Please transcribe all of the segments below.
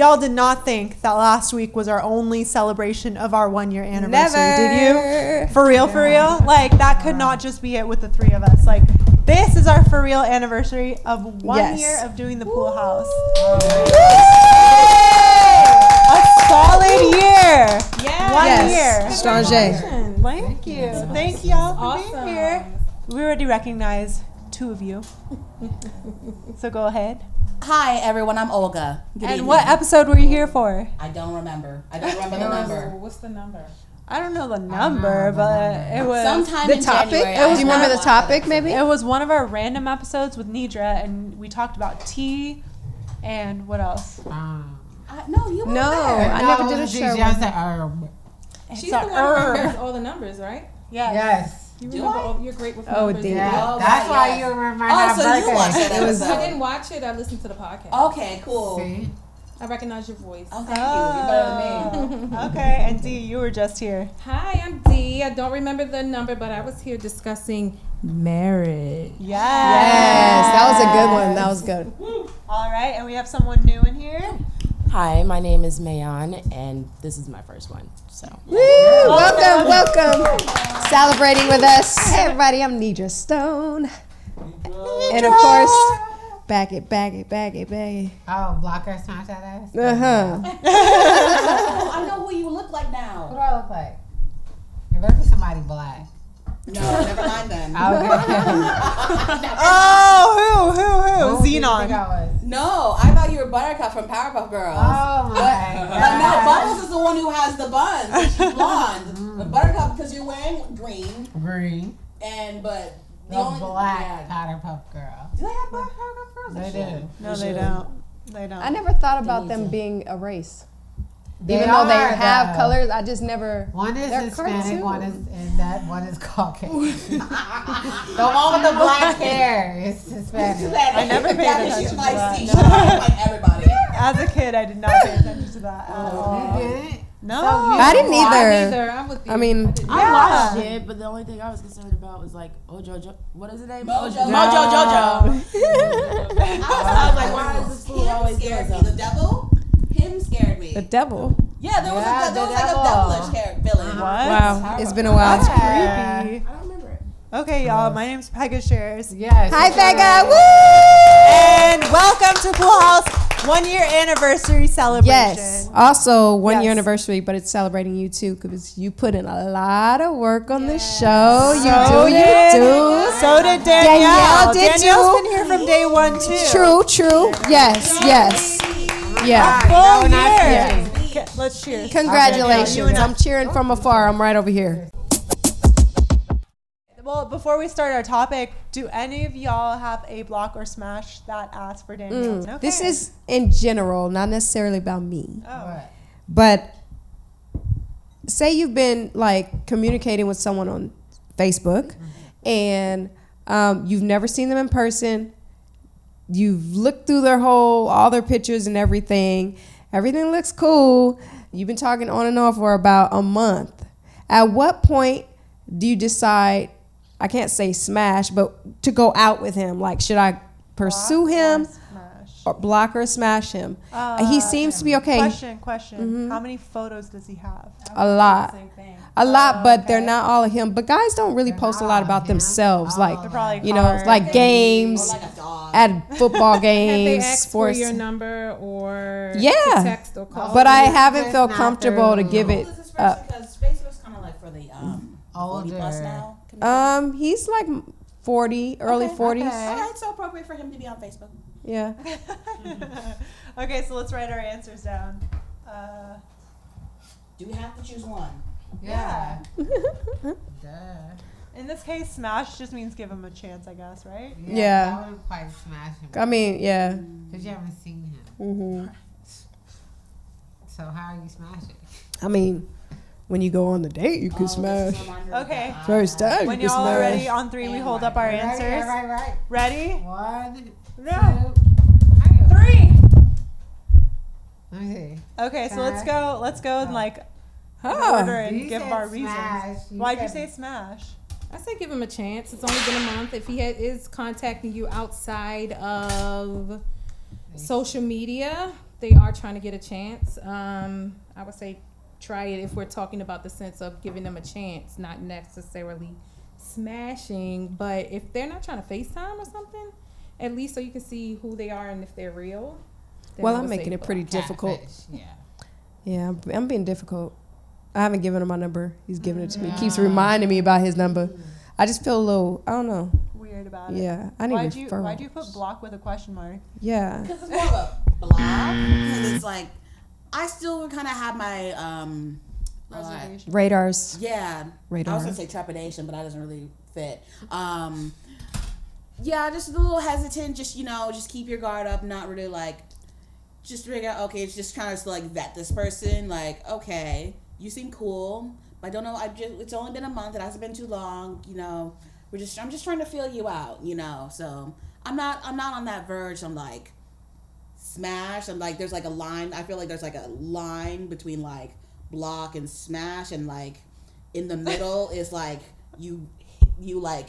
Y'all did not think that last week was our only celebration of our 1 year anniversary, did you? For real, for real? Like, that could not just be it with the three of us. Like, this is our for real anniversary of 1 year of doing the Pool House. A solid year. Yes. 1 year. Strange. Thank you. Thank y'all for being here. We already recognize two of you. So go ahead. Hi, everyone. I'm Olga. Good evening. What episode were you here for? I don't remember. I don't remember the number. What's the number? I don't know the number, but it was sometime the in topic. January. Do you remember the topic? Maybe it was one of our random episodes with Nidra, and we talked about tea and what else? No, you weren't there. I never did a show. She's the one who remembers all the numbers, right? Yes. You remember you're great with numbers. Yeah, that's why you remember. Oh, so you watched that episode. I didn't watch it. I listened to the podcast. Okay, cool. See? I recognize your voice. Oh, thank you. You're better than me. Okay, and Dee, you were just here. Hi, I'm Dee. I don't remember the number, but I was here discussing marriage. Yes, that was a good one. That was good. All right, and we have someone new in here. Hi, my name is Mayan, and this is my first one. So, Woo! Welcome. Celebrating with us. Hey, everybody. I'm Nidra Stone, and of course, bag it. Oh, blocker smash that ass. Oh, I know who you look like What now. do I look like? It better be somebody black. No, never mind then. Okay. Oh, who? Who did you think Xenon. I was? No, I thought you were Buttercup from Powerpuff Girls. Oh my But no, god. Bubbles is the one who has the buns. And she's blonde. But Buttercup, because you're wearing green, Green. but The black Powerpuff Girl. Do they have black Powerpuff Girls? They do. No, they don't. They don't. I never thought about them being a race. They Even though they are, have though. colors, I just never. One is They're Hispanic, cartoons. one is one is Caucasian. The one with the black hair is Hispanic. I never paid Yeah, attention she's to like, that. she's like everybody. As a kid, I did not pay attention to that at all. You didn't? No. I didn't either. I'm with you. I mean, Yeah. I watched it, but the only thing I was concerned about was like what is his name? Mojo Jojo. I was like, why is this fool always scared me? The devil? Him scared me. the devil. Yeah, there was, Yeah, there was the like a devil. devilish villain. What? Wow, it's been a while. That's creepy. I don't remember it. Okay, y'all. My name's Pega Shares. Yes. Hi, it's Becca. alright. And welcome to Pool House 1 year anniversary celebration. Yes. Also, 1 year Yes. anniversary, but it's celebrating you too because you put in a lot of work on the show. So You do. So did Danielle. Danielle did Danielle's too. been here from day one too. True. Yes. Yeah. Full No, not year. Yeah. Okay, let's cheers. Congratulations. You and I. I'm cheering from afar. I'm right over here. Well, before we start our topic, do any of y'all have a block or smash that asks for Danielle? Okay. This is in general, not necessarily about me. Oh. What? But say you've been like communicating with someone on Facebook and you've never seen them in person. You've looked through all their pictures and everything. Everything looks cool. You've been talking on and off for about a month. At what point do you decide, I can't say smash, but to go out with him? Like, should I pursue him? Or block or smash him? He seems to be okay. Question. How many photos does he have? A lot. Same thing. A lot, but they're not all of him. But guys don't really post a lot about themselves. They're Like, probably you know, cards. like games, Like a dog. at football Have they games, asked sports. for your number or Yeah. to text or call? But I It's haven't just felt not comfortable to through. give How it old is this up. person? Because Facebook's kind of like for the 40 plus Older. now. He's like 40, early 40s. All right, so appropriate for him to be on Facebook. Yeah. Okay, so let's write our answers down. Do we have to choose one? Yeah. Duh. In this case, smash just means give him a chance, I guess, right? Yeah. I wouldn't quite smash him. I mean, yeah. Because you haven't seen him. hmm So how are you smashing? I mean, when you go on the date, you can smash. Okay. First time, When you can y'all are ready, smash. on three, we hold up our answers. Right. Ready? 1, No. 2, 3. Let me see. Okay, so let's go and like in Oh. order and You give said our reasons. smash. Why'd you said- say smash? I say give him a chance. It's only been a month. If he is contacting you outside of social media, they are trying to get a chance, I would say try it if we're talking about the sense of giving them a chance, not necessarily smashing. But if they're not trying to FaceTime or something, at least so you can see who they are and if they're real. Well, I'm making it pretty difficult. Yeah. Yeah, I'm being difficult. I haven't given him my number. He's giving it to me. He keeps reminding me about his number. I just feel a little, I don't know. Weird about it. Yeah, I need referrals. Why'd you put block with a question mark? Yeah. Because it's more of a block. Because it's like, I still kind of have my Reservation. Radars. yeah. Radar. I was gonna say trepidation, but that doesn't really fit. Yeah, just a little hesitant. Just just keep your guard up. Not really like, just figure out. Okay, it's just kind of like vet this person. Like, okay, you seem cool, but I don't know. It's only been a month. It hasn't been too long. I'm just trying to feel you out. So I'm not on that verge. I'm like, smash. I'm like, there's like a line. I feel like there's like a line between like block and smash, and like in the middle is like you like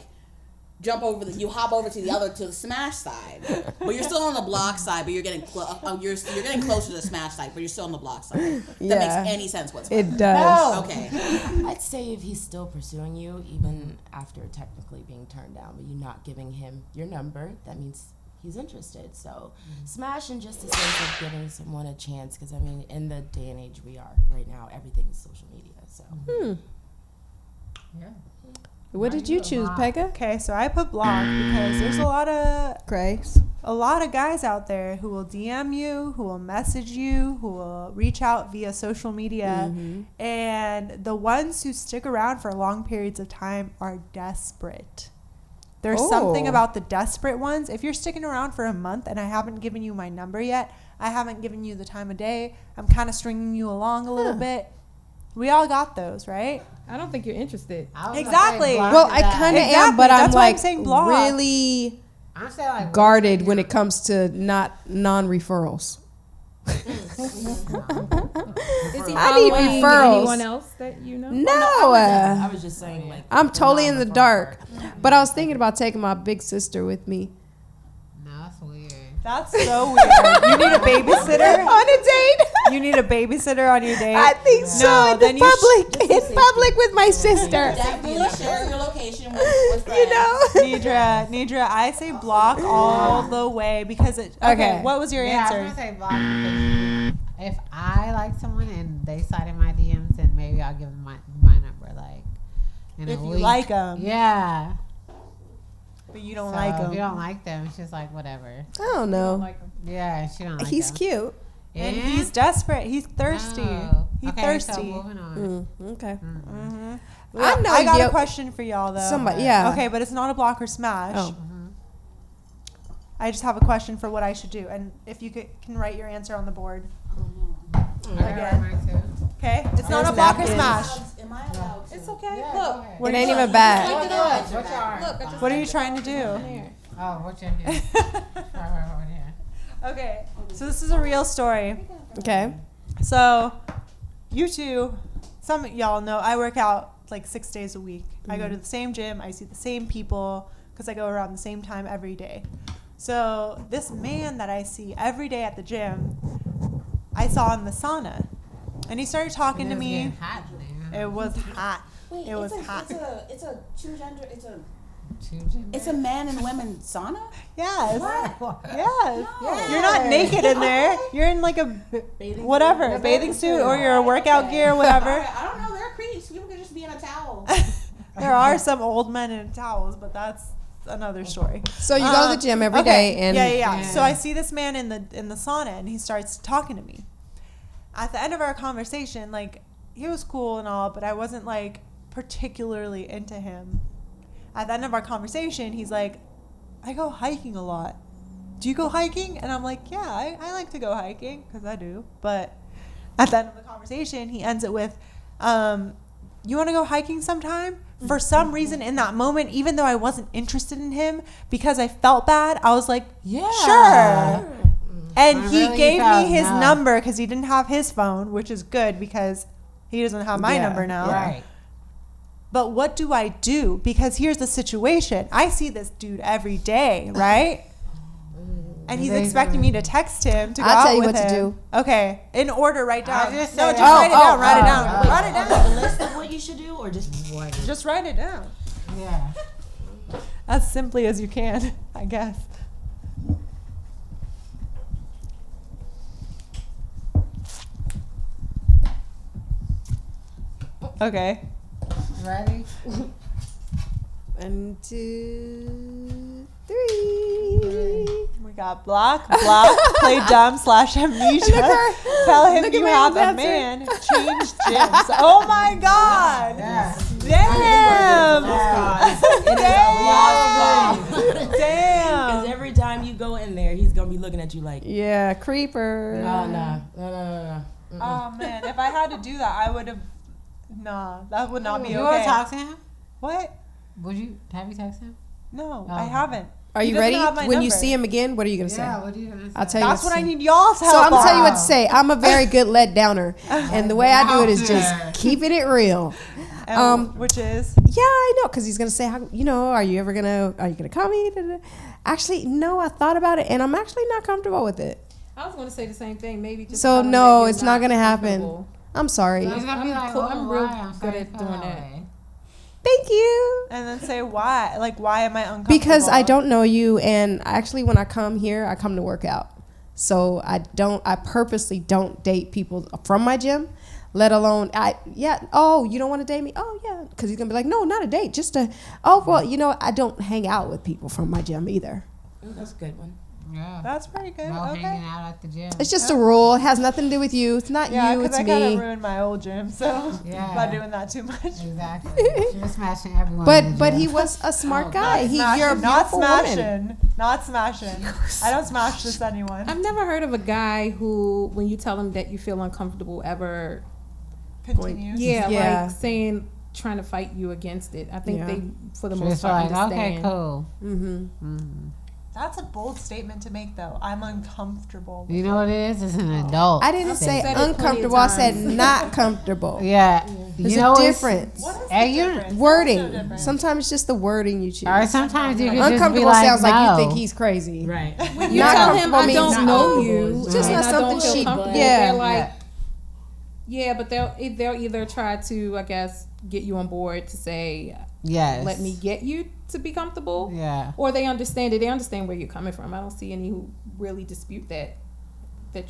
you hop over to the smash side, but you're still on the block side, but you're getting you're getting closer to the smash side, but you're still on the block side. That makes any sense whatsoever. It does. No. Okay. I'd say if he's still pursuing you, even after technically being turned down, but you're not giving him your number, that means he's interested. So smash in just a sense of giving someone a chance, because I mean, in the day and age we are right now, everything is social media. So Yeah. What did you choose, Pega? Okay, so I put block because there's a lot of guys out there who will DM you, who will message you, who will reach out via social media, and the ones who stick around for long periods of time are desperate. There's something about the desperate ones. If you're sticking around for a month and I haven't given you my number yet, I haven't given you the time of day, I'm kind of stringing you along a little bit. We all got those, right? I don't think you're interested. Exactly. Well, I kind of am, but That's I'm why I'm like saying block. really I'm saying like guarded when it comes to non-referrals. Is he I need following referrals. anyone else that you know? No, I was just saying, like, I'm totally in the dark. But I was thinking about taking my big sister with me No, that's weird. That's so weird. You need a babysitter? on a date. You need a babysitter on your date? I think so. No, In then the you public, in public with my sister. Definitely share your location with friends. You know. Nidra, I say block all the way because it. Okay, what was your I was answer? gonna say block because if I like someone and they slide in my DMs, then maybe I'll give them my number. Like, in If a you week. like them. Yeah. But you don't So like if them. you don't like them, it's just like whatever. I don't know. Yeah, she don't like He's them. cute. And Yeah? he's desperate. He's thirsty. No. He's Okay, thirsty. So moving on. Okay. Mm-hmm. I know I got you- a question for y'all though. Somebody, yeah. Okay, but it's not a block or smash. Oh. I just have a question for what I should do, and if you can write your answer on the board. Again. Okay, it's not a block or smash. Am I allowed to? It's okay. Yeah, Look, go ahead. What It are ain't you- even bad. look it up. What's your arm? Look, I just What are you trying to do? here. Oh, what's your hand? Right here. Okay, so this is a real story. Okay. So, you two, some of y'all know I work out like 6 days a week. I go to the same gym. I see the same people because I go around the same time every day. So this man that I see every day at the gym, I saw in the sauna, and he started talking to It's me. getting hot in there. It was hot. Wait, It was hot. It's a two gender. Two gym It's a man and women sauna. Yes. What? Yes. You're not naked in there. You're in like a whatever bathing suit or your workout gear, whatever. I don't know. They're creeps. People could just be in a towel. There are some old men in towels, but that's another story. So you go to the gym every day, and yeah. So I see this man in the sauna, and he starts talking to me. At the end of our conversation, like, he was cool and all, but I wasn't like particularly into him. At the end of our conversation, he's like, I go hiking a lot. Do you go hiking? And I'm like, yeah, I like to go hiking because I do. But at the end of the conversation, he ends it with, you want to go hiking sometime? For some reason in that moment, even though I wasn't interested in him, because I felt bad, I was like, yeah, sure. And I he really gave me felt his no. number because he didn't have his phone, which is good because he doesn't have my Yeah. number now. Right. But what do I do? Because here's the situation. I see this dude every day, right? and he's expecting me to text him to go I'll out tell you with what to him. Okay, in order, write down. I just No, said- just write it down. Write it Wait, down. Write it down. A list of what you should do, or just Just write it down. Yeah. As simply as you can, I guess. Okay. Ready? 1, 2, 3. We got block, play dumb / amnesia. Tell him Look at you my have a answer. man. Change gyms. Oh my God. Yeah. Damn. because Damn. every time you go in there, he's gonna be looking at you like, Yeah, creeper. oh no. Oh man, if I had to do that, I would have. Nah, that would not be You want okay. to talk to him? What? Have you texted him? No, Oh. I haven't. Are He you doesn't ready? have my When you number. see him again, what are you going to say? What are you gonna say? I'll tell you. That's what to I say. need y'all's help. So I'm gonna tell you what to on. say. I'm a very good let downer, and the way I do it is just keeping it real. Which is Yeah, I know, because he's gonna say, "How are you gonna call me?" Da-da-da. Actually, no. I thought about it, and I'm actually not comfortable with it. I was going to say the same thing. Maybe just. So, tell him no, that you're it's not gonna happen. comfortable. I'm sorry. He's gonna be I'm like, cool- oh, I'm real why? good sorry at for doing that that. way. Thank you. and then say why? Like why am I uncomfortable? Because I don't know you, and actually, when I come here, I come to work out. So I purposely don't date people from my gym, let alone oh, you don't want to date me? Oh yeah, because he's gonna be like, no, not a date, just a. Oh well, I don't hang out with people from my gym either. That's a good one. Yeah. That's pretty good. No Okay. hanging out at the gym. It's just a rule. It has nothing to do with you. It's not Yeah, you. because It's I kind me. of ruined my old gym, so Yeah. not doing that too much. Exactly. You're smashing everyone. in the But gym. he was a smart guy. You're a Smashing, not beautiful woman. smashing, not smashing. I don't smash this anyone. I've never heard of a guy who, when you tell him that you feel uncomfortable, ever Continues. Yeah. like saying trying to fight you against it. I think Yeah. they, for the Just most part, like, okay, understand. cool. Mm-hmm. That's a bold statement to make, though. I'm uncomfortable. You know what it is? It's an adult. I didn't say said it plenty of uncomfortable. I said times. not comfortable. Yeah. There's You know a it's- difference. What is Hey, the you- difference? Wording. What's the difference? Sometimes it's just the wording you choose. Or sometimes you can just be Uncomfortable like, sounds like you no. think he's crazy. Right. When you Not tell him comfortable I means don't not know comfortable. you, It's just and not I don't something feel she- comfortable, yeah. they're like, yeah, but they'll either try to, I guess, get you on board to say, Yes. let me get you to be comfortable, Yeah. or they understand it. They understand where you're coming from. I don't see any who really dispute that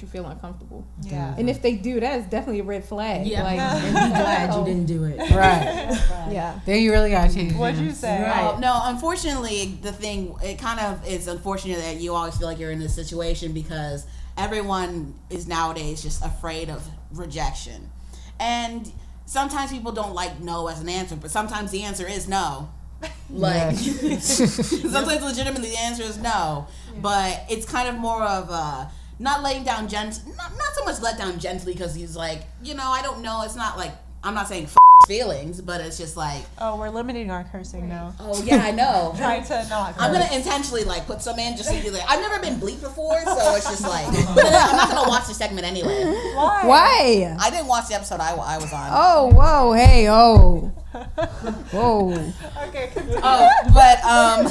you feel uncomfortable. Yeah. And if they do, that is definitely a red flag. Yeah. Like, And be glad you didn't do it. Right. Yeah. Then you really gotta change. What'd you things. say? Right. No, unfortunately, it kind of is unfortunate that you always feel like you're in this situation because everyone is nowadays just afraid of rejection. And sometimes people don't like no as an answer, but sometimes the answer is no. Like, sometimes legitimately the answer is no. But it's kind of more of not laying down not so much let down gently because he's like, I don't know. It's not like, I'm not saying feelings, but it's just like, Oh, we're limiting our cursing now. oh yeah, I know. Trying to not. I'm curse. gonna intentionally like put some in just to be like, I've never been bleeped before, so it's just like, but I'm not gonna watch the segment anyway. Why? Why? I didn't watch the episode I was on. Oh, whoa, hey, oh. Whoa. Okay. Continue. Oh, but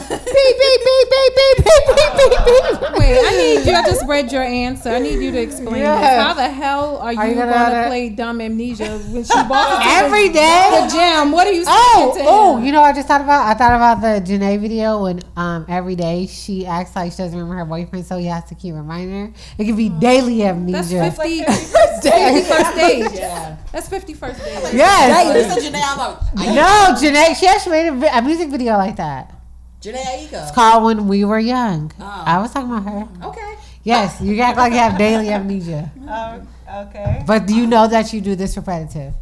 Beep, beep, beep, beep, beep, beep, beep, beep, beep. wait, I need you. I just read your answer. I need you to explain Yeah. this. How the hell are you gonna gonna play dumb amnesia when she walks into Every day. the gym? What are you saying to him? Oh, you know what I just thought about? I thought about the Janae video when every day she acts like she doesn't remember her boyfriend, so he has to keep reminding her. It could be daily That's amnesia. 51st date. yeah. That's 51st date. Yes. Listen, Janae, I'm like, No, Janae, she actually made a music video like that. Janae Aiko. It's called When We Were Young. Oh. I was talking about her. Okay. Yes, you act like you have daily amnesia. Okay. But do you know that you do this repetitive?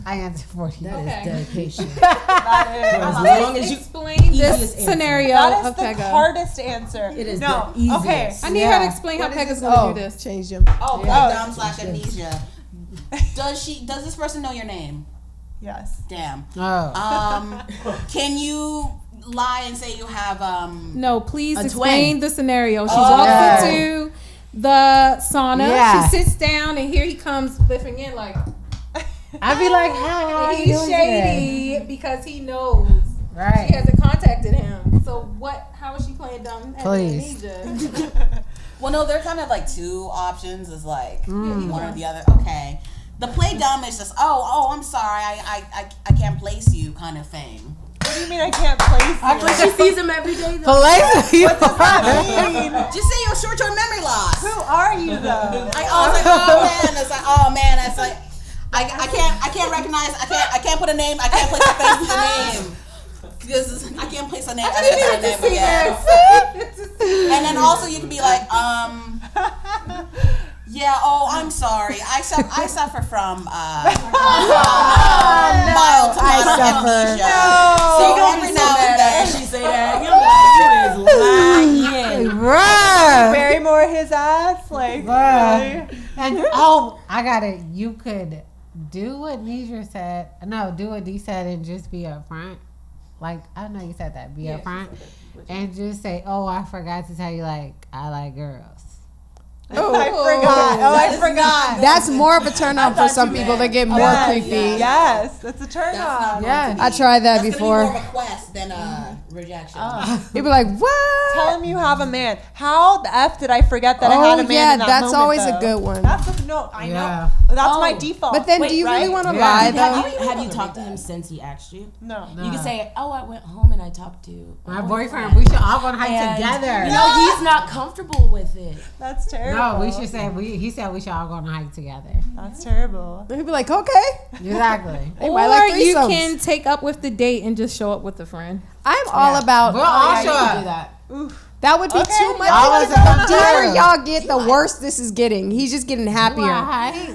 I answer for you. That Okay. is dedication. That is. As long as you. Explain Easiest this answer. scenario That is of the Pega. hardest answer. It is no. the easiest. Okay. I need her to explain how Pega's gonna do this. Change him. Oh, Yeah. dumb / amnesia. Does this person know your name? Yes. Damn. Oh. Can you lie and say you have No, please A explain twin. the scenario. She Oh. walks into the sauna. Yeah. She sits down, and here he comes flipping in like I'd be like, hi, how are you he's doing today? shady because he knows Right. she hasn't contacted him. So what? How is she playing dumb? Please. Amnesia? Well, no, there are kind of like two options. Is like one or the other. Okay. The play dumb is just I'm sorry, I can't place you kind of thing. What do you mean I can't place But she sees him every day though. What does that mean? Just say your short-term memory loss. Who are you though? I was like, oh man, it's like I can't recognize, I can't put a name, I can't place a face with a name. Because I can't place a name. And then also you can be like, yeah, I'm sorry. I suffer from mild to moderate amnesia. So every now and then she say that. You're like, you is lying. Bruh. Barrymore his ass, like really? And I got it. You could do what Nisha said. No, do what Dee said and just be upfront. Like, I know you said that. Be upfront. And just say, I forgot to tell you, like, I like girls. I forgot. That's more of a turn on for some people. They get more creepy. Yes, that's a turn on. Yeah, I tried that that's before. Gonna be more request than rejection. You'd be like, what? Tell him you have a man. How the F did I forget that I had a man yeah, in that that's moment, always though? a good one. I know. That's my default. But then do you really want to lie, though? Have you talked to him since he asked you? No. You can say, I went home and I talked to My boyfriend. We should all go on hike And, together. No, he's not comfortable with it. That's terrible. No, we should say he said we should all go on a hike together. That's terrible. He'd be like, okay. Exactly. They Or might like you threesomes. can take up with the date and just show up with a friend. I'm all about. We'll all You show can do up. that. That would be Okay. too much. All of us The come deeper together. y'all get, the worse this is getting. He's just getting happier. Hike.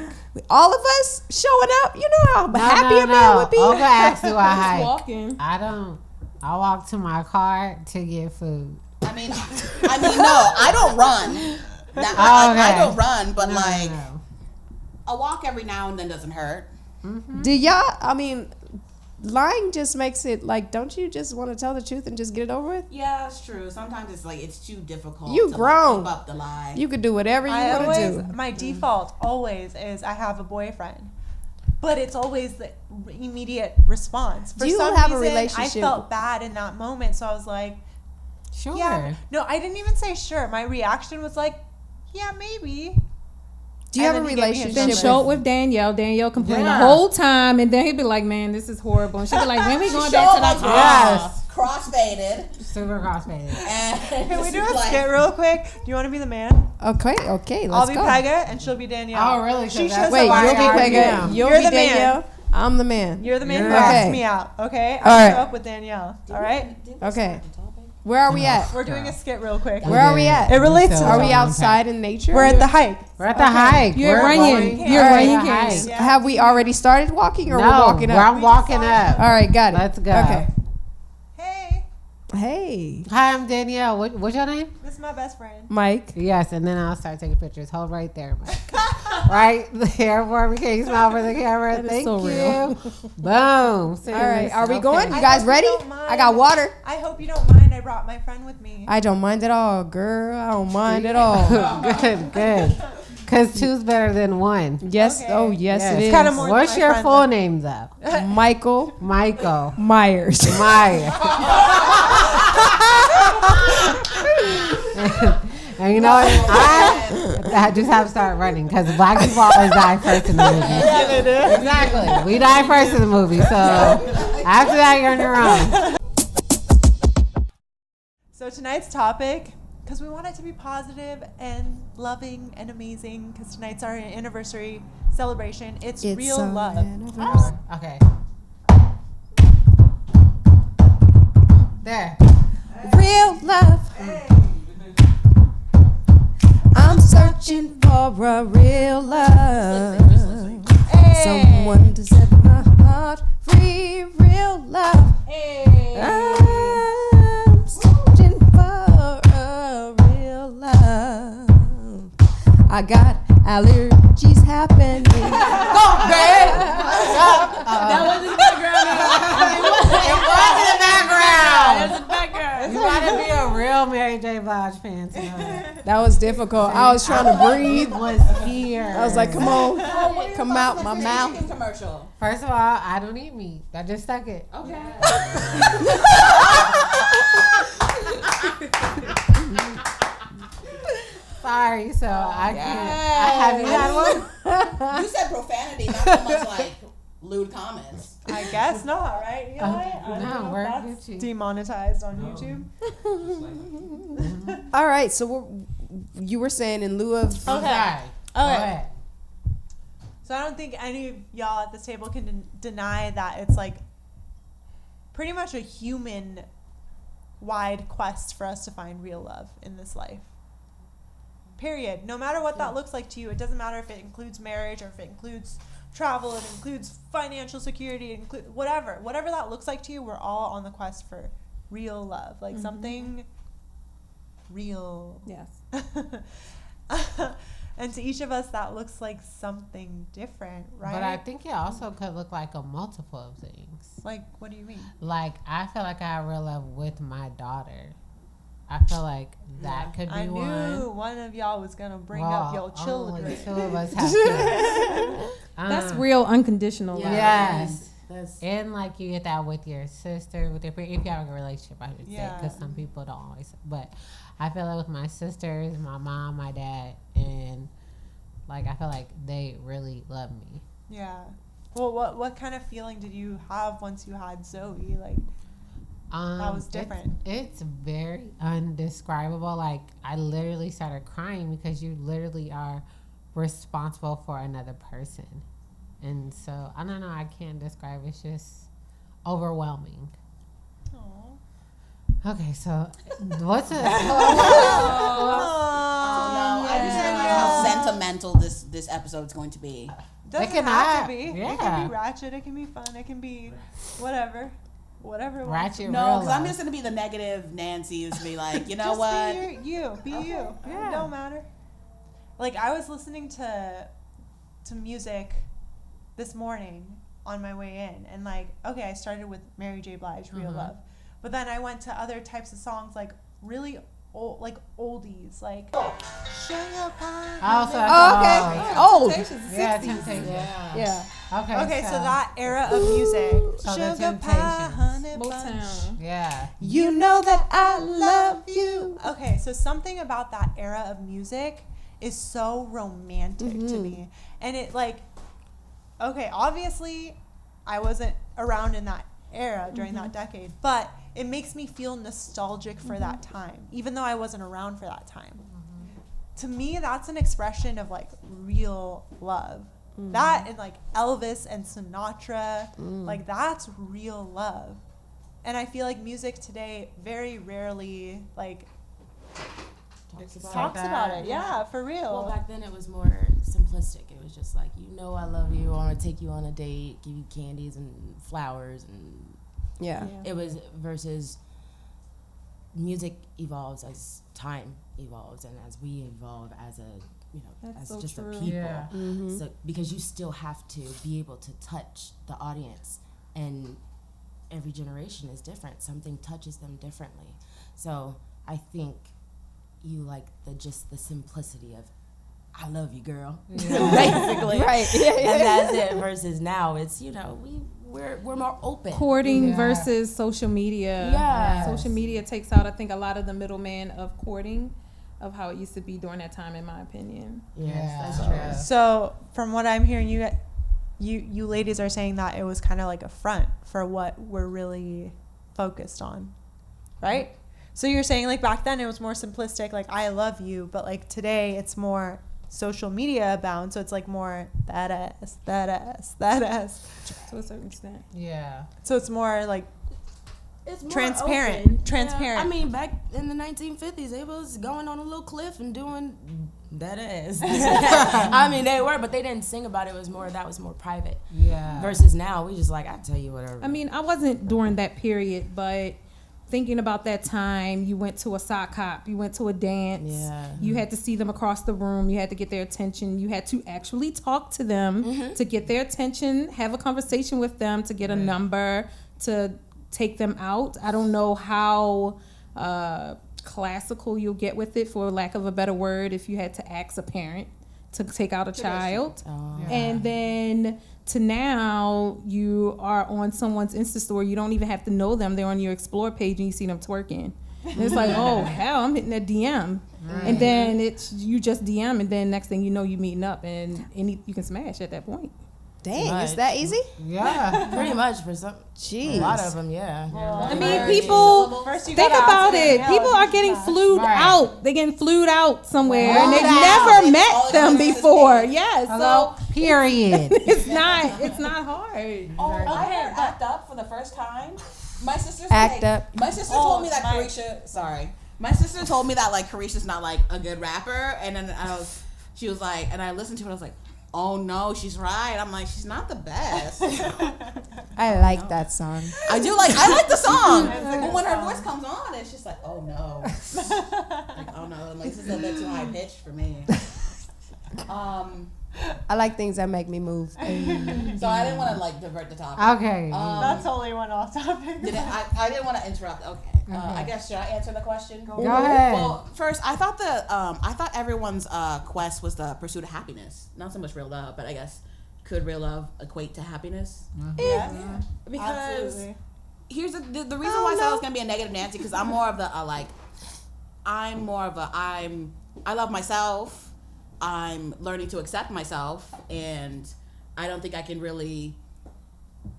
All of us showing up. You know how happy a man would be. Olga asked, do I hike? Walking. I don't. I walk to my car to get food. I mean, no, I don't run. I don't run, but like No. a walk every now and then doesn't hurt. Do y'all? I mean, lying just makes it like. Don't you just want to tell the truth and just get it over with? Yeah, it's true. Sometimes it's like it's too difficult. You to grown. Like, keep up the lie. You could do whatever you want to do. My default always is I have a boyfriend. But it's always the immediate response. For Do you some have a reason, relationship? I felt bad in that moment, so I was like, Sure. yeah. No, I didn't even say sure. My reaction was like, yeah, maybe. Do you And have a then he gave me his relationship? Then number. show it with Danielle. Danielle complained Yeah. the whole time, and then he'd be like, "Man, this is horrible." And she'd be like, "When we going Show back to up that?" like Yes. crossfaded. Super crossfaded. And Can we do a like, skit real quick? Do you want to be the man? Okay, I'll let's be go. Pega and she'll be Danielle. Oh, really? 'Cause She that's- shows Wait, up you'll on be our Pega. DM. You'll You're be the man. Danielle. I'm the man. You're the man who Yeah. asks Okay. me out. Okay, All I'll right. show up with Danielle. All right, Okay. Where are we at? we're doing a skit real quick. Where are we at? It relates to Are we it. outside in nature? We're at the hike. We're at the hike. You're We're running. going- You're All running. the hike. Yeah. Have we already started walking or No, we're walking up? I'm walking up. All right, got it. Let's go. Okay. Hey, Hey, Hi, I'm Danielle. What's your name? this is my best friend. Mike. Yes, and then I'll start taking pictures. Hold right there, Mike. Right there for me. Can you smile for the camera? That is Thank so you. real. Boom. All right, are we going? You I guys hope you ready? don't mind. I got water. I hope you don't mind. I brought my friend with me. I don't mind at all, girl. I don't mind at all. Good, good. Because two's better than one. Yes. Okay. Oh, yes, Yes. it is. kinda more- What's my your friend, full though. name, though? Michael Michael Myers. Meyer. And you know what? I just have to start running because black people always die first in the movie. Yeah, they do. Exactly. We die first in the movie. So after that, you're on your own. So tonight's topic, because we want it to be positive and loving and amazing, because tonight's our anniversary celebration. It's real our love. anniversary. Okay. There. Real love. I'm searching for a real love. Someone to set my heart free. Real love. I'm searching for a real love. I got allergies happening. That was in the background. It was in the background. You gotta be a real Mary J. Blige fan tonight. That was difficult. I was trying to breathe. He was here. I was like, come on, come out my mouth. Chicken commercial. First of all, I don't eat meat. I just suck it. Okay. sorry, so I can't. I haven't had one. You said profanity, not so much like lewd comments. I guess not, right? You know what? I don't no, know if we're that's Gucci. demonetized on YouTube. All right, so you were saying in lieu of I'm sorry. Go ahead. So I don't think any of y'all at this table can deny that it's like pretty much a human wide quest for us to find real love in this life. Period. No matter what that looks like to you, it doesn't matter if it includes marriage or if it includes travel, it includes financial security, it includes whatever that looks like to you. We're all on the quest for real love, like something real. Yes. And to each of us, that looks like something different, right? But I think it also could look like a multiple of things. Like, what do you mean? Like, I feel like I have real love with my daughter. I feel like that could be I one. knew one of y'all was gonna bring up your children. Only 2 of us have kids. That's real unconditional love. Yes. That's And like you get that with your sister, with your friend, if you have a relationship, I should say, Yeah. because some people don't always. But I feel like with my sisters, my mom, my dad, and like I feel like they really love me. Yeah. Well, what kind of feeling did you have once you had Zoe? Like, that was different. It's very undescribable. Like I literally started crying because you literally are responsible for another person, and so I don't know. I can't describe. It's just overwhelming. Aw. Okay, so what's a Oh no, I just realized how sentimental this episode is going to be. Doesn't can have act, to be. It yeah. can be ratchet. It can be fun. It can be whatever. Whatever. it wants to ratchet? No, real because I'm love. just gonna be the negative Nancy. Is to be like, you know Just what? be you. Be you. Yeah. It don't matter. Like I was listening to music this morning on my way in, and like, okay, I started with Mary J. Blige, Real Love, but then I went to other types of songs, like really old, like oldies, like Sugar Pie. Also, Old. yeah, Temptation. Yeah. Okay, so that era of music, So the Sugar Pie, Temptations. Honey Bunch. Motown. Yeah. You know that I love you. Okay, so something about that era of music is so romantic to me. And it like, okay, obviously I wasn't around in that era during that decade, but it makes me feel nostalgic for that time, even though I wasn't around for that time. To me, that's an expression of like real love. That and like Elvis and Sinatra, like that's real love. And I feel like music today very rarely like talks about it. Yeah, for real. Well, back then it was more simplistic. It was just like, you know, I love you. I want to take you on a date, give you candies and flowers, and Yeah. it was versus music evolves as time evolves and as we evolve as a, you know, That's as so just true. a people. Yeah. So because you still have to be able to touch the audience, and every generation is different. Something touches them differently. So I think you like the simplicity of, I love you, girl. Basically. Right. Yeah, yeah. And that's it. Versus now it's, you know, we're more open. Courting Yeah. versus social media. Yes. Social media takes out, I think, a lot of the middleman of courting, of how it used to be during that time, in my opinion. Yes, that's Yeah. true. So from what I'm hearing, you ladies are saying that it was kind of like a front for what we're really focused on, right? So you're saying like back then it was more simplistic, like I love you, but like today it's more social media bound, so it's like more that ass. To a certain extent. Yeah. So it's more like It's more Transparent. open. Transparent. Yeah. I mean, back in the 1950s, they was going on a little cliff and doing that ass. I mean, they were, but they didn't sing about it. That was more private. Yeah. Versus now, we just like, I tell you whatever. I mean, I wasn't during that period, but thinking about that time, you went to a sock hop, you went to a dance, Yeah. you had to see them across the room, you had to get their attention, you had to actually talk to them to get their attention, have a conversation with them, to get a number, to take them out. I don't know how classical you'll get with it, for lack of a better word, if you had to ask a parent to take out a child. And then to now, you are on someone's Insta story. You don't even have to know them. They're on your Explore page and you see them twerking. And it's like, oh, hell, I'm hitting that DM. And then it's you just DM, and then next thing you know, you meeting up, and you can smash at that point. Dang, is that easy? Yeah. Pretty much for some. Jeez. A lot of them, yeah. I mean, people think about it. People are getting flued out. They're getting flued out somewhere, and they've never met them before. Yes, Hello? so Period. it's not hard. Oh, I had act up for the first time. My sister Act up. My sister told me that Carisha. Sorry, my sister told me that like Carisha's not like a good rapper, and then she was like, and I listened to it. I was like, oh no, she's right. I'm like, she's not the best. I like that song. I like the song, but when her voice comes on, it's just like, oh no, like oh no, like this is a bit too high pitched for me. I like things that make me move. So I didn't want to like divert the topic. Okay. That's only one off topic. I didn't want to interrupt. Okay. I guess should I answer the question? Go ahead. Well, first, I thought everyone's quest was the pursuit of happiness, not so much real love, but I guess could real love equate to happiness? Yeah. Because Absolutely. here's the reason why I said I was gonna be a negative Nancy, because I'm more of the I love myself. I'm learning to accept myself, and I don't think I can really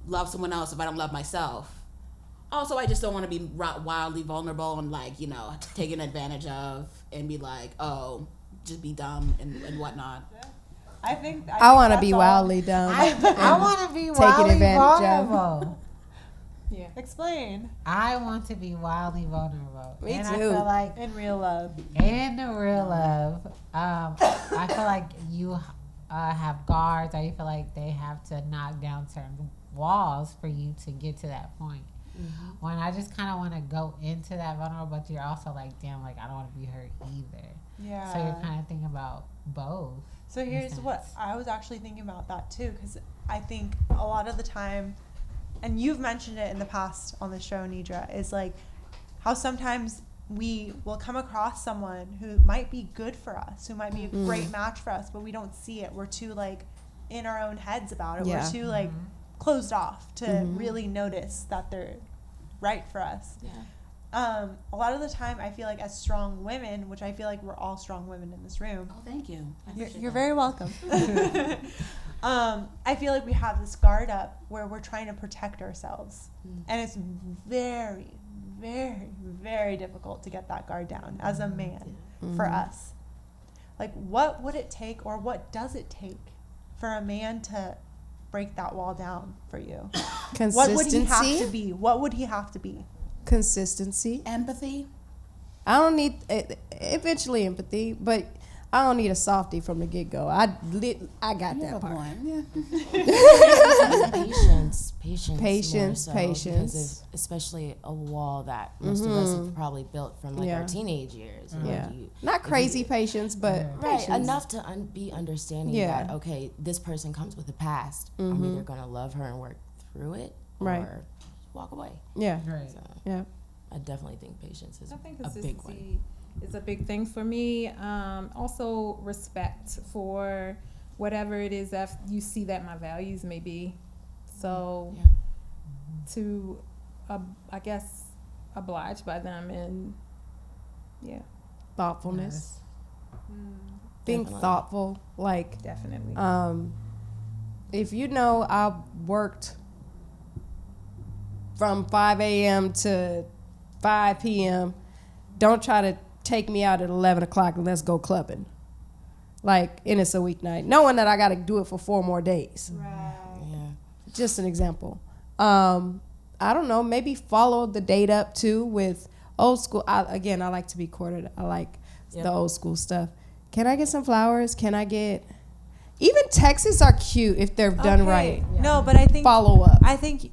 love someone else if I don't love myself. Also, I just don't want to be wildly vulnerable and like, taken advantage of and be like, oh, just be dumb and whatnot. I think I want to be wildly dumb. I want to be wildly advantage of. vulnerable. Yeah. Explain. I want to be wildly vulnerable. Me and too. I feel like In real love. in the real love, I feel like you have guards, or you feel like they have to knock down certain walls for you to get to that point. Mm-hmm. When I just kind of want to go into that vulnerable, but you're also like, damn, like I don't want to be hurt either. Yeah. So you're kind of thinking about both. So here's sense. what I was actually thinking about that too, because I think a lot of the time, and you've mentioned it in the past on the show, Nidra, is like how sometimes we will come across someone who might be good for us, who might be a great match for us, but we don't see it. We're too like in our own heads about it. Yeah. We're too like closed off to really notice that they're right for us. Yeah. A lot of the time, I feel like as strong women, which I feel like we're all strong women in this room. Oh, thank you. You're very welcome. I feel like we have this guard up where we're trying to protect ourselves. And it's very, very, very difficult to get that guard down as a man for us. Like, what would it take, or what does it take for a man to break that wall down for you? What would he have to Consistency. be? What would he have to be? Consistency. Empathy. I don't need eventually empathy, but I don't need a softie from the get go. I got that part. Patience. More so, Patience. because especially a wall that most of us have probably built from like Yeah. our teenage years. You know, Yeah, you- not crazy patience, but Right, patience. enough to be understanding Yeah. that, okay, this person comes with a past. I'm either going to love her and work through it Right. or walk away. Yeah, Right. So yeah. I definitely think patience is I think a big one. consistency is a big thing for me. Also, respect for whatever it is that you see that my values may be. So, Yeah. to, I guess, oblige by them, and yeah, Thoughtfulness. Being Definitely. thoughtful, like definitely. if you know I worked from 5 a.m. to 5 p.m., don't try to take me out at 11 o'clock and let's go clubbing. Like, and it's a weeknight, knowing that I got to do it for 4 more days. Right. Yeah. Just an example. I don't know, maybe follow the date up too with old school. I like to be courted. I like the old school stuff. Can I get some flowers? Can I get... Even texts are cute if they're done right. No, but I think Follow up. I think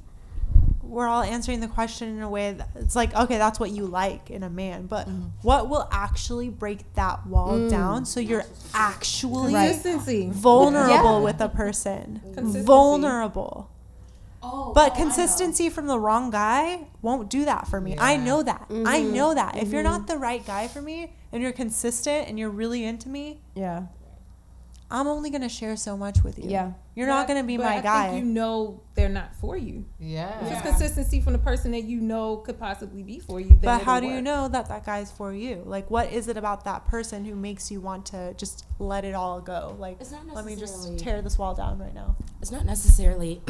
we're all answering the question in a way that it's like, okay, that's what you like in a man, but what will actually break that wall down so you're actually Consistency. vulnerable Yeah. with a person? Consistency. Vulnerable. Oh, But consistency from the wrong guy won't do that for me. I know that. I know that. If you're not the right guy for me and you're consistent and you're really into me, Yeah. I'm only gonna share so much with you. Yeah. You're not gonna be But my I guy. think you know they're not for you. Yeah. If it's Yeah. consistency from the person that you know could possibly be for you, then But how do it'll you work. know that that guy's for you? Like, what is it about that person who makes you want to just let it all go? Like, It's not let me just necessarily- tear this wall down right now. It's not necessarily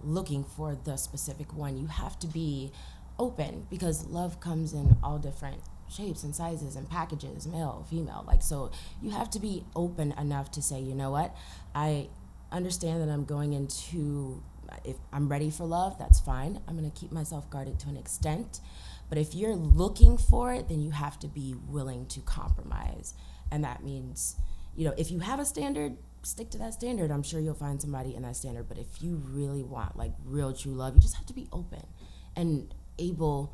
looking for the specific one. You have to be open because love comes in all different shapes and sizes and packages, male, female. Like, so you have to be open enough to say, you know what, I understand that I'm going into, if I'm ready for love, that's fine. I'm going to keep myself guarded to an extent. But if you're looking for it, then you have to be willing to compromise. And that means, if you have a standard, stick to that standard. I'm sure you'll find somebody in that standard. But if you really want like real true love, you just have to be open and able,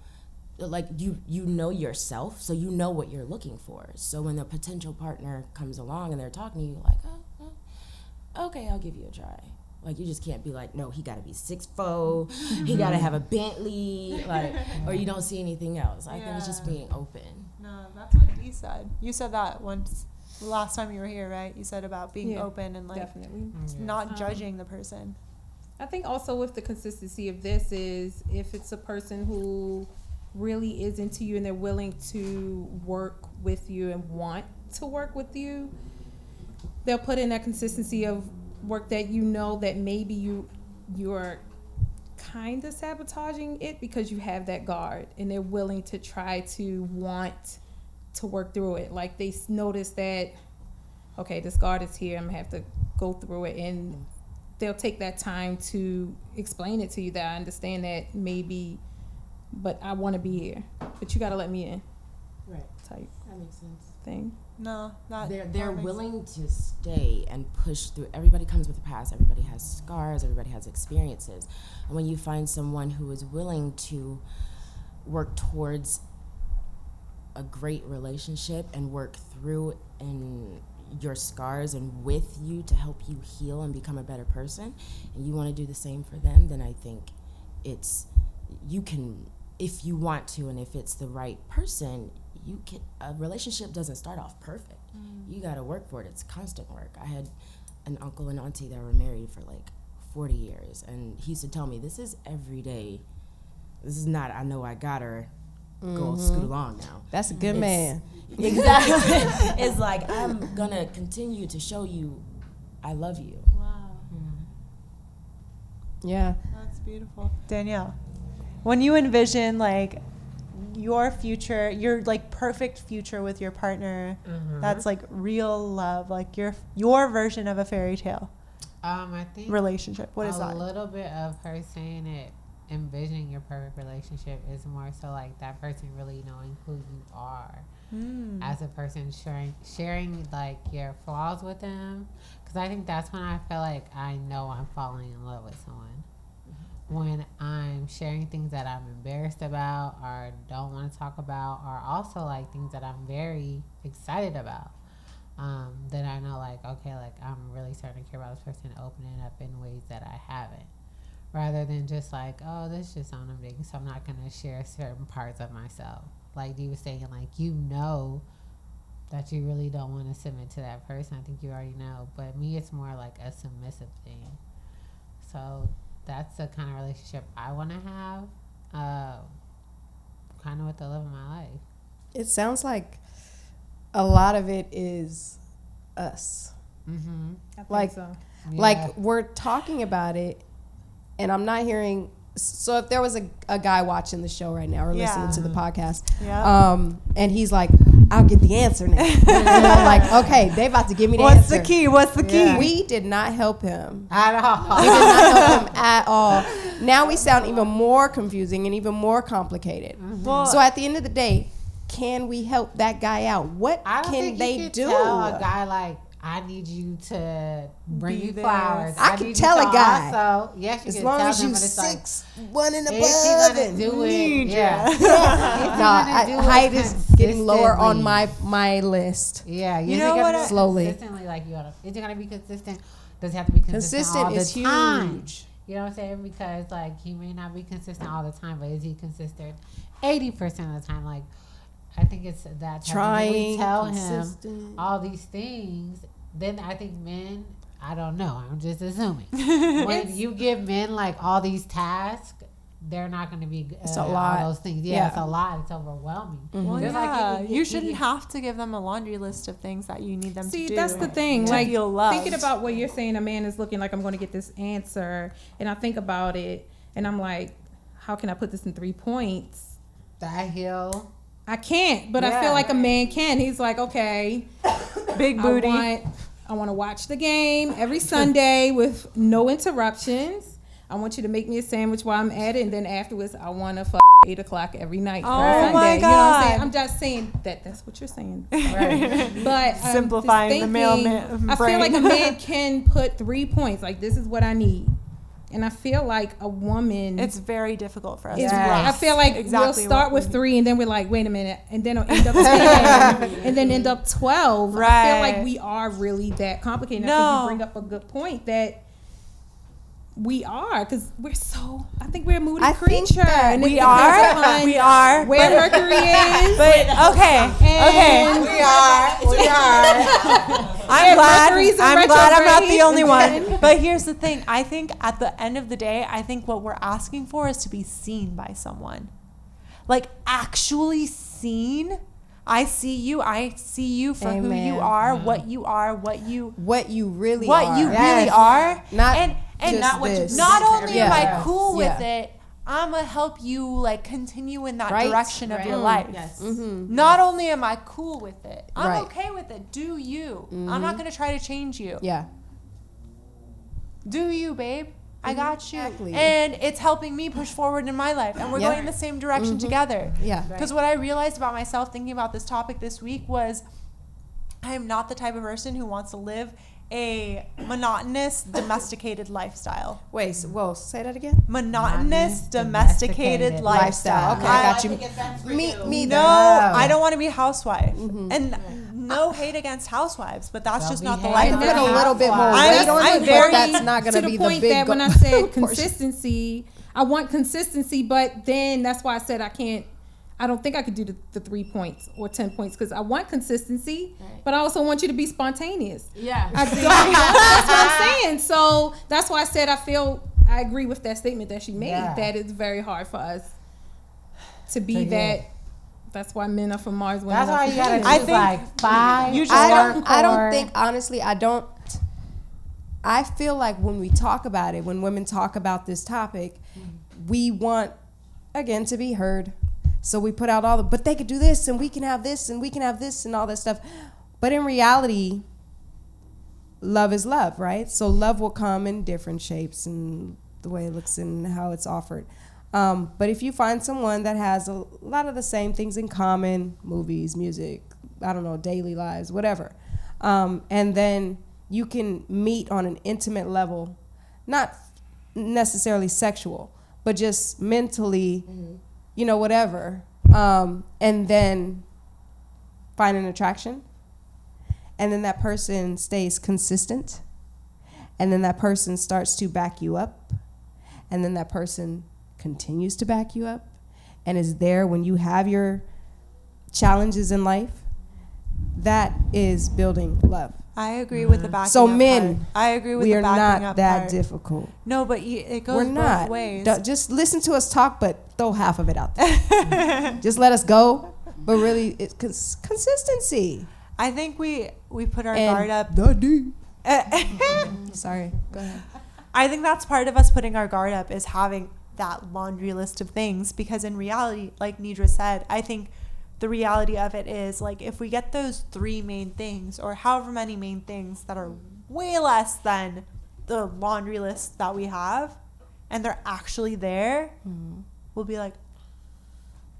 like you know yourself, so you know what you're looking for. So when the potential partner comes along and they're talking to you, like, oh, okay, I'll give you a try. Like, you just can't be like, no, he got to be 6'4", he got to have a Bentley, like, or you don't see anything else. I think it's just being open. No, that's what you said. You said that once last time you were here, right? You said about being open and like Definitely. not judging the person. I think also with the consistency of this is if it's a person who really is into you and they're willing to work with you and want to work with you, they'll put in that consistency of work that that maybe you're kind of sabotaging it because you have that guard and they're willing to try to want to work through it. Like they notice that, okay, this guard is here, I'm gonna have to go through it, and they'll take that time to explain it to you that I understand that maybe, but I want to be here, but you got to let me in. Right. Type That makes sense. thing. No, not They're willing to stay and push through. Everybody comes with a past. Everybody has scars. Everybody has experiences. And when you find someone who is willing to work towards a great relationship and work through in your scars and with you to help you heal and become a better person, and you want to do the same for them, then I think you can, if you want to, and if it's the right person, you can. A relationship doesn't start off perfect. You got to work for it. It's constant work. I had an uncle and auntie that were married for like 40 years, and he used to tell me, this is every day. This is not, I know I got her, go scoot along now. That's a good man. Exactly. It's like, I'm going to continue to show you I love you. Wow, Yeah. that's beautiful. Danielle, when you envision like your future, your like perfect future with your partner, that's like real love, like your version of a fairy tale I think relationship. What is a that? little bit of her saying it, envisioning your perfect relationship is more so like that person really knowing who you are as a person, sharing like your flaws with them, because I think that's when I feel like I know I'm falling in love with someone. When I'm sharing things that I'm embarrassed about or don't want to talk about, or also like things that I'm very excited about, then I know like, okay, like I'm really starting to care about this person, opening up in ways that I haven't, rather than just like, oh, this is just something big, so I'm not going to share certain parts of myself. Like Dee was saying, like, you know that you really don't want to submit to that person. I think you already know. But me, it's more like a submissive thing. So that's the kind of relationship I want to have, kind of with the love of my life. It sounds like a lot of it is us. Mm-hmm. I think Like- so. Like we're talking about it, and I'm not hearing. So if there was a guy watching the show right now or listening to the podcast, and he's like, "I'll get the answer now," and I'm like, "Okay, they about to give me the What's answer." the key? What's the key? We did not help him. At all. We did not help him at all. Now we sound even more confusing and even more complicated. Well, So at the end of the day, can we help that guy out? What I don't can think they you could do? tell a guy like, I need you to bring Be you there. flowers. I can need tell you a to guy. Also, yes, you As can long tell as them, you but it's like, 6'1" and if above, you're and gonna do need it, ya. yeah. If no, you're gonna do it height is getting lower on consistently. my list. Yeah, You you're know gonna what do I- it Slowly. consistently, like you gotta. Is it gonna be consistent? Does it have to be consistent all Consistent the is time? huge. You know what I'm saying? Because like he may not be consistent all the time, but is he consistent 80% of the time? Like I think it's that type of thing. Trying, We tell consistent. him all these things, then I think men, I don't know, I'm just assuming. When you give men like all these tasks, they're not going to be It's a lot. all those things. Yeah, it's a lot. It's overwhelming. Well, There's yeah, like, you shouldn't have to give them a laundry list of things that you need them to do. See, that's the thing. to Like feel loved. thinking about what you're saying, a man is looking like I'm going to get this answer, and I think about it, and I'm like, how can I put this in 3 points? that hill. I can't, but I feel like a man can. He's like, okay, Big booty. I want to watch the game every Sunday with no interruptions. I want you to make me a sandwich while I'm at it, and then afterwards, I want to fuck 8 o'clock every night. Oh Sunday. my You know what I'm saying? God. I'm just saying that's what you're saying. Right. But I'm Simplifying just the male thinking, I brain. feel like a man can put 3 points. Like, this is what I need. And I feel like a woman. It's very difficult for us. It's to right. I grasp feel like exactly we'll start what with we 3, and then we're like, wait a minute, and then it'll end up 10, and then end up 12. I feel Right. like we are really that complicated. No. I think you bring up a good point that we are, because we're so. I think we're a moody I think creature. that And we it depends are. on We are. where Mercury is. But okay, okay. And We are. I'm glad. Mercury's in I'm glad I'm not the retrograde. only one. But here's the thing. I think at the end of the day, I think what we're asking for is to be seen by someone, like actually seen. I see you. I see you for who Amen. you are, what you are, what you really what are. you really are. Not and just not what you this. not present to only am everyone I cool else. with it, I'm gonna help you like continue in that Right. direction of your life. Yes. Not only am I cool with it, I'm Right. okay with it. Do you? I'm not gonna try to change you. Yeah. Do you, babe? I got you. Exactly. And it's helping me push forward in my life. And we're Yeah. going in the same direction together. Yeah. Because what I realized about myself thinking about this topic this week was I am not the type of person who wants to live a monotonous, domesticated lifestyle. Wait, say that again. Monotonous, domesticated lifestyle. Okay, I got you. Me No, either. I don't want to be a housewife. And no hate against housewives, but that's Don't just be not the hating. life. I put a little bit more I'm- weight on I'm it, very- but that's not going to to the be the point big that when I portion. said consistency, I want consistency, but then that's why I said I don't think I could do the 3 points or 10 points because I want consistency, but I also want you to be spontaneous. Yeah. I don't, that's what I'm saying. So that's why I said I agree with that statement that she made, Yeah. that it's very hard for us to be To that. get. That's why men are from Mars, women That's are why from you gotta Venus. I choose think like 5. you just I don't or- think, honestly, I feel like when we talk about it, when women talk about this topic, we want, again, to be heard. So we put out but they could do this and we can have this and we can have this and all that stuff. But in reality, love is love, right? So love will come in different shapes and the way it looks and how it's offered. But if you find someone that has a lot of the same things in common, movies, music, I don't know, daily lives, whatever, and then you can meet on an intimate level, not necessarily sexual, but just mentally, whatever, and then find an attraction, and then that person stays consistent, and then that person starts to back you up, and then that person continues to back you up and is there when you have your challenges in life. That is building love. I agree with the backing So up men, part. I agree with we the are backing not up that part. difficult. No, but it goes We're both not. ways. Just listen to us talk, but throw half of it out there. Just let us go, but really, it's consistency. I think we put our And guard up. Sorry, go ahead. I think that's part of us putting our guard up is having that laundry list of things, because in reality, like Nidra said, I think the reality of it is, like, if we get those 3 main things or however many main things that are way less than the laundry list that we have, and they're actually there, we'll be like,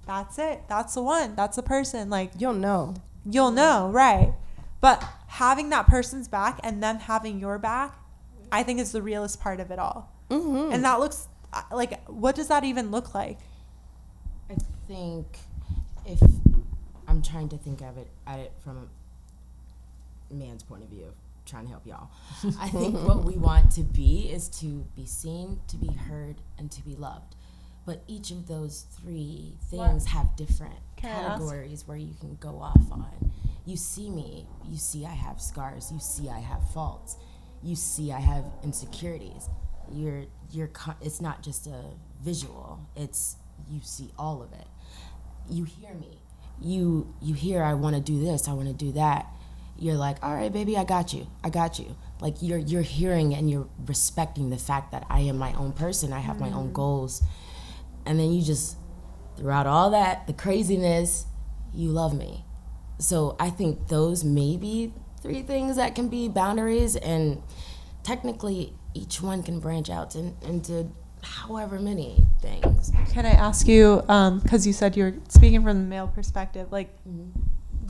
that's it. That's the one. That's the person. Like, You'll know. you'll know, right? But having that person's back and them having your back, I think is the realest part of it all. Mm-hmm. And that looks like, what does that even look like? I think if I'm trying to think of it at it from a man's point of view, trying to help y'all. I think what we want to be is to be seen, to be heard, and to be loved. But each of those 3 things have different Can I ask? categories where you can go off on. You see me. You see I have scars. You see I have faults. You see I have insecurities. It's not just a visual. It's, you see all of it. You hear me. You hear I want to do this, I want to do that. You're like, all right, baby, I got you. Like you're hearing and you're respecting the fact that I am my own person. I have my own goals. And then you just, throughout all that, the craziness, you love me. So I think those may be 3 things that can be boundaries, and technically each one can branch out into however many things. Can I ask you, because you said you're speaking from the male perspective, like,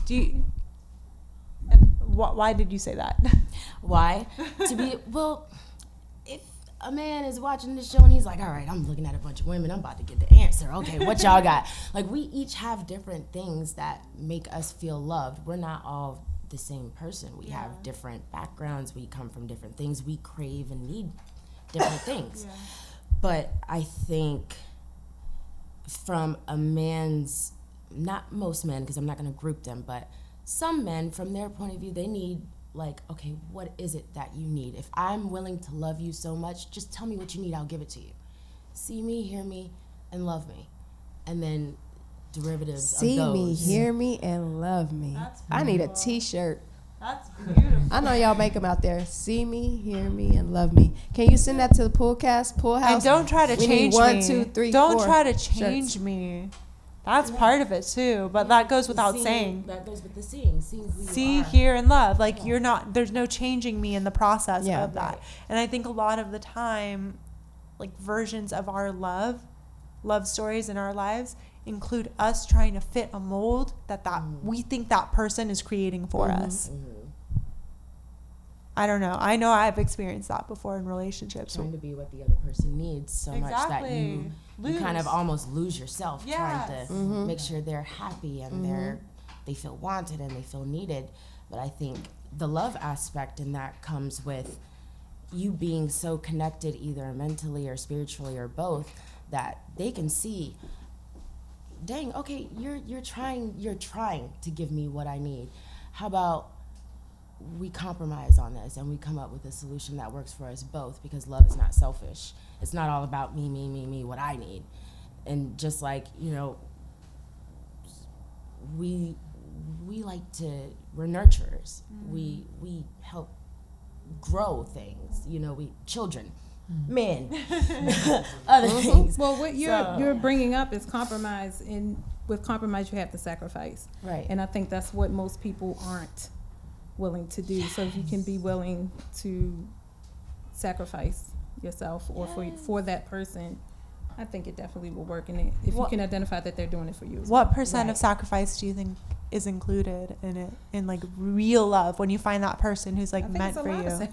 do you, and why did you say that? Why? Well, if a man is watching this show and he's like, all right, I'm looking at a bunch of women, I'm about to get the answer. Okay, what y'all got? Like, we each have different things that make us feel loved. We're not all the same person. We have different backgrounds. We come from different things. We crave and need different things. Yeah. But I think from a man's, not most men, because I'm not going to group them, but some men, from their point of view, they need, like, okay, what is it that you need? If I'm willing to love you so much, just tell me what you need, I'll give it to you. See me, hear me, and love me. And then derivatives of those. See me, hear me, and love me. I need a t-shirt. That's beautiful. I know y'all make them out there. See me, hear me, and love me. Can you send that to the pool house? And don't try to change me. 1, 2, 3, don't 4 try to change me. That's part of it too, but that goes without saying. That goes with the seeing who See, you are. hear, and love. Like, you're not, there's no changing me in the process of that. Right. And I think a lot of the time, like, versions of our love stories in our lives include us trying to fit a mold that we think that person is creating for us. I don't know. I know I've experienced that before in relationships. Trying to be what the other person needs so much that you kind of almost lose yourself trying to make sure they're happy and they feel wanted and they feel needed. But I think the love aspect in that comes with you being so connected either mentally or spiritually or both that they can see, dang, okay, you're trying to give me what I need. How about we compromise on this and we come up with a solution that works for us both, because love is not selfish. It's not all about me, what I need. And just like, you know, we like to, we're nurturers. We help grow things, you know, children, men, other things. Well, what you're bringing up is compromise, and with compromise you have to sacrifice. Right. And I think that's what most people aren't willing to do. So if you can be willing to sacrifice yourself or for that person, I think it definitely will work in it if you can identify that they're doing it for you. What percent of sacrifice do you think is included in it, in like real love, when you find that person who's like meant for you?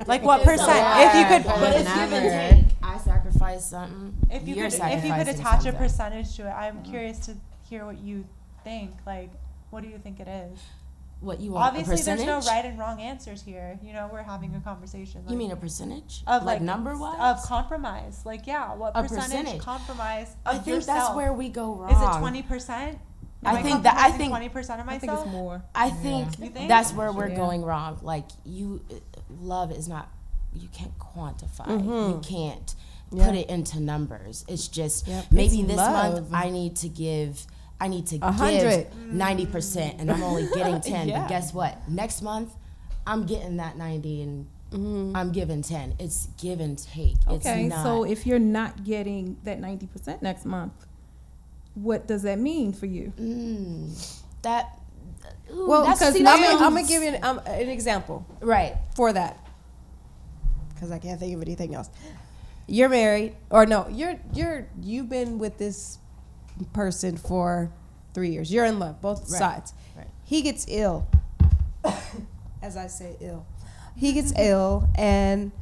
Like what percent? If you could, but it's give and take. I sacrifice something. If you could attach a percentage to it, I'm curious to hear what you think. Like, what do you think it is? What you want? Obviously, a percentage? there's no right and wrong answers here. You know, we're having a conversation. Like, you mean a percentage of like number wise of compromise? Like, yeah, what percentage compromise of I think yourself? that's where we go wrong. Is it 20%? I think 20% of myself. I think it's more. I think that's where we're going wrong. Like, love is not. You can't quantify. You can't put it into numbers. It's just maybe this month I need to give 90%, and I'm only getting 10. But guess what? Next month, I'm getting that 90, and I'm giving 10. It's give and take. Okay, it's not, so if you're not getting that 90% next month, what does that mean for you? I'm gonna give you an example, right, for that, because I can't think of anything else. You're married, or no? You've been with this person for 3 years. You're in love, both sides. Right. He gets ill. As I say, ill. He gets ill, and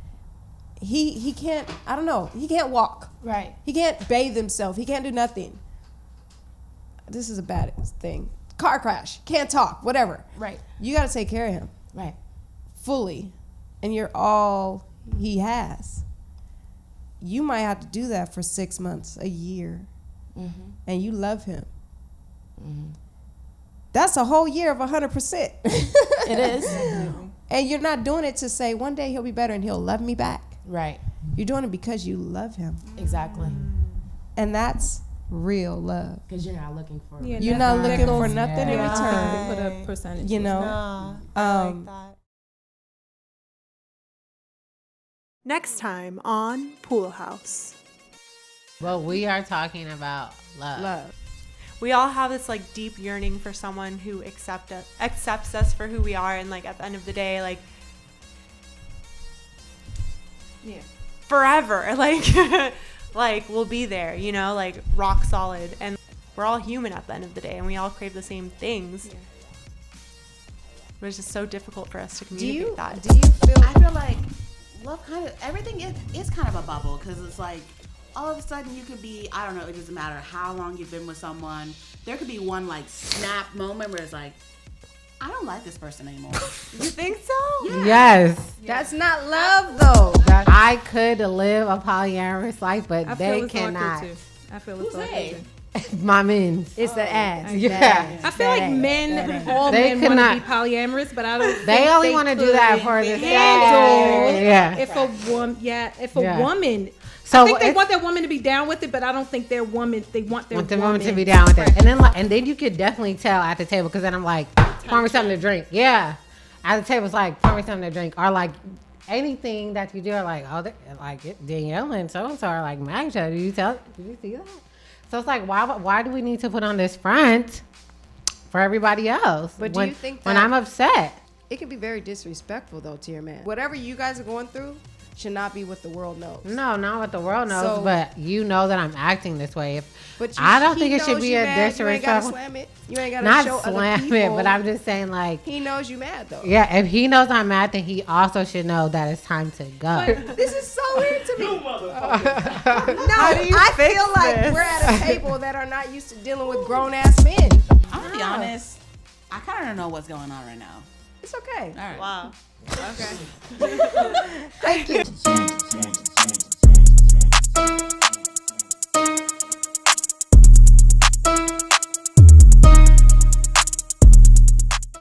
he can't. I don't know. He can't walk. Right. He can't bathe himself. He can't do nothing. This is a bad thing. Car crash. Can't talk. Whatever. Right. You got to take care of him. Right. Fully, and you're all he has. You might have to do that for 6 months, a year, and you love him. That's a whole year of 100%. It is. And you're not doing it to say one day he'll be better and he'll love me back. Right. You're doing it because you love him. Exactly. And that's real love. Because you're not looking for. Yeah, You're not nothing. looking for nothing in Yeah. return. Put a percentage. You know? Nah, I like Um, that. Next time on Pool House. But we are talking about love. Love. We all have this like deep yearning for someone who accepts us for who we are, and like at the end of the day, like Yeah. forever, like we'll be there, you know, like rock solid. And we're all human at the end of the day, and we all crave the same things. Yeah. But it's just so difficult for us to Do communicate you that. feel I feel like love kind of everything is kind of a bubble because it's like all of a sudden you could be, I don't know, it doesn't matter how long you've been with someone. There could be one like snap moment where it's like, I don't like this person anymore. You think so? Yes. that's not love though? I could live a polyamorous life, but I they feel it's cannot. awkward too. I feel it's Who's awkward they? too. My men's. It's the ass. Yeah. I feel like men, all They men want to be cannot- polyamorous, but I don't. They think only want to do that could for the handle sex. Yeah. If a woman, if a Yeah. woman, So I think they it's- want their woman to be down with it, but I don't think their woman. They want their Want the woman woman to be down with it, and then you could definitely tell at the table because then I'm like, pour me something to drink. Yeah, at the table it's like, pour me something to drink, or like anything that you do, are like, oh, like Danielle and so are like, Magda, did you see that? So it's like, why do we need to put on this front for everybody else? But do when, you think when that- I'm upset? It can be very disrespectful though to your man. Whatever you guys are going through should not be what the world knows. No, not what the world knows, So- but you know that I'm acting this way. But I don't he think it should knows be you a mad. You ain't gotta disrespectful. slam it. You ain't gotta Not show other slam people. it, but I'm just saying like. He knows you mad though. Yeah, if he knows I'm mad, then he also should know that it's time to go. This is so weird to me. How No, do you I fix feel like this? we're at a table that are not used to dealing with grown ass men. I'm gonna be honest, I kind of don't know what's going on right now. It's okay. All right. Wow. Okay. Thank you.